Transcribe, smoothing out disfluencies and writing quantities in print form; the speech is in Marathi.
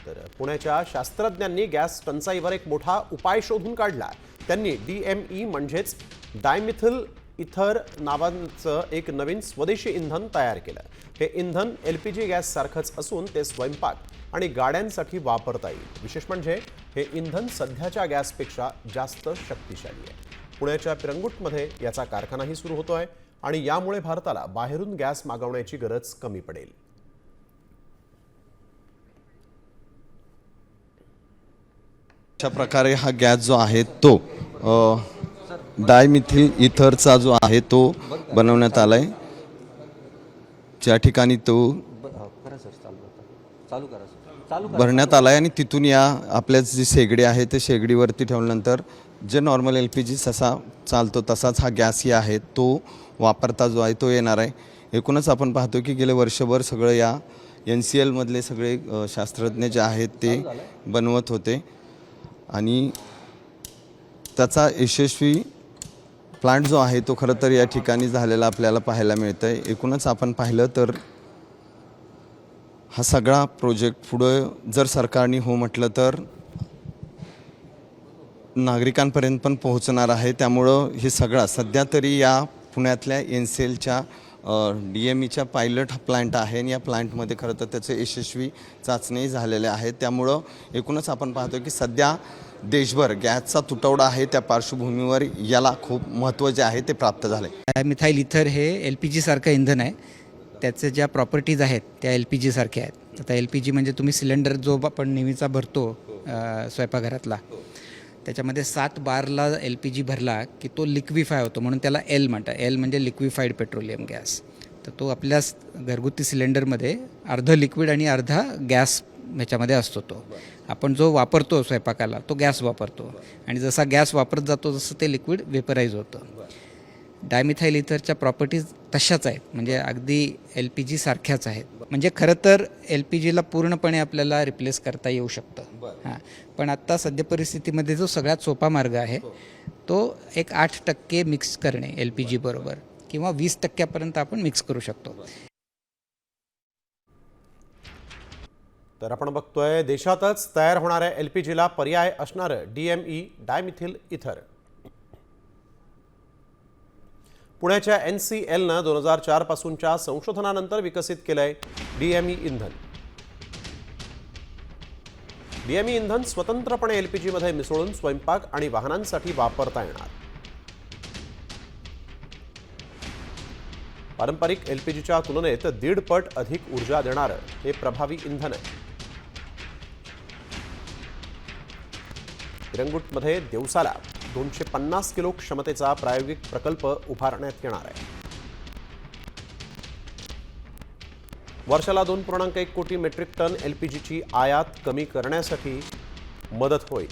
तर पुण्याच्या शास्त्रज्ञांनी गॅस टंचाईवर एक मोठा उपाय शोधून काढला। त्यांनी DME म्हणजेच डायमिथिल इथर नावाचं एक नवीन स्वदेशी इंधन तयार केलं। हे इंधन LPG गॅस सारखंच असून ते स्वयंपाक आणि गाड्यांसाठी वापरता येईल। विशेष म्हणजे हे इंधन सध्याच्या गॅसपेक्षा जास्त शक्तिशाली आहे। पुण्याच्या पिरंगुटमध्ये याचा कारखानाही सुरू होतोय आणि यामुळे भारताला बाहेरून गॅस मागवण्याची गरज कमी पडेल। अशा प्रकारे हा गॅस जो आहे तो डायमिथिल इथरचा जो आहे तो बनवण्यात आलाय। ज्या ठिकाणी तो भरण्यात आलाय आणि तिथून या आपल्या जी शेगडी आहे ते शेगडीवरती ठेवल्यानंतर जे नॉर्मल LPG जसा चालतो तसाच हा गॅसही आहे तो वापरता जो आहे तो येणार आहे। एकूणच आपण पाहतो की गेले वर्षभर सगळं या NCL मधले सगळे शास्त्रज्ञ जे आहेत ते बनवत होते आणि त्याचा यशस्वी प्लांट जो आहे तो खरं तर या ठिकाणी झालेला आपल्याला पाहायला मिळतंय। एकूणच आपण पाहिलं तर हा सगळा प्रोजेक्ट पुढे जर सरकारने हो म्हटलं तर नागरिकांपर्यंत पण पोहोचणार आहे। त्यामुळं हे सगळा सध्या तरी या पुण्यातल्या NCLच्या DMEच्या पायलट प्लांट आहे आणि या प्लांटमध्ये खरं तर त्याचे यशस्वी चाचणी झालेले आहेत। त्यामुळं एकूणच आपण पाहतो की सध्या देशभर गॅसचा तुटवडा आहे, त्या पार्श्वभूमीवर याला खूप महत्त्व जे आहे ते प्राप्त झाले। डायमिथाइल इथर हे LPG सारखं इंधन आहे। त्याचे ज्या प्रॉपर्टीज आहेत त्या LPG सारख्या आहेत। आता LPG म्हणजे तुम्ही सिलेंडर जो आपण नेहमीचा भरतो स्वयंपाकघरातला, त्याच्यामध्ये 7 बारला LPG भरला की तो लिक्विफाय होतो, म्हणून त्याला L म्हणतात। L म्हणजे लिक्विफाईड पेट्रोलियम गॅस। तर तो आपल्या घरगुती सिलेंडरमध्ये अर्ध लिक्विड आणि अर्धा गॅस ह्याच्यामध्ये असतो। तो आपण जो वापरतो स्वयंपाकाला तो गॅस वापरतो आणि जसा गॅस वापरत जातो तसं ते लिक्विड वेपराईज होतं। डायमिथाइल इथरच्या प्रॉपर्टीज तशाच आहेत, म्हणजे अगदी LPG सारख्याच आहेत। म्हणजे खरं तर LPGला पूर्णपणे आपल्याला रिप्लेस करता येऊ शकतं। हां, पण आत्ता सध्या परिस्थितीमध्ये जो सगळ्यात सोपा मार्ग आहे तो एक 8% मिक्स करणे LPG बरोबर, किंवा 20% आपण मिक्स करू शकतो। तर आपण बघतोय देशातच तयार होणाऱ्या LPGला पर्याय असणारं DME डायमिथिल इथर। पुण्याच्या NCLनं 2004 पासूनच्या संशोधनानंतर विकसित केलंय DME इंधन। DME इंधन स्वतंत्रपणे LPG मध्ये मिसळून स्वयंपाक आणि वाहनांसाठी वापरता येणार। पारंपरिक LPGच्या तुलनेत 1.5 पट अधिक ऊर्जा देणारं हे प्रभावी इंधन आहे। पिरंगुटमध्ये दिवसाला 250 किलो क्षमतेचा प्रायोगिक प्रकल्प उभारण्यात येणार आहे। वर्षाला 2.1 कोटी मेट्रिक टन LPGची आयात कमी करण्यासाठी मदत होईल।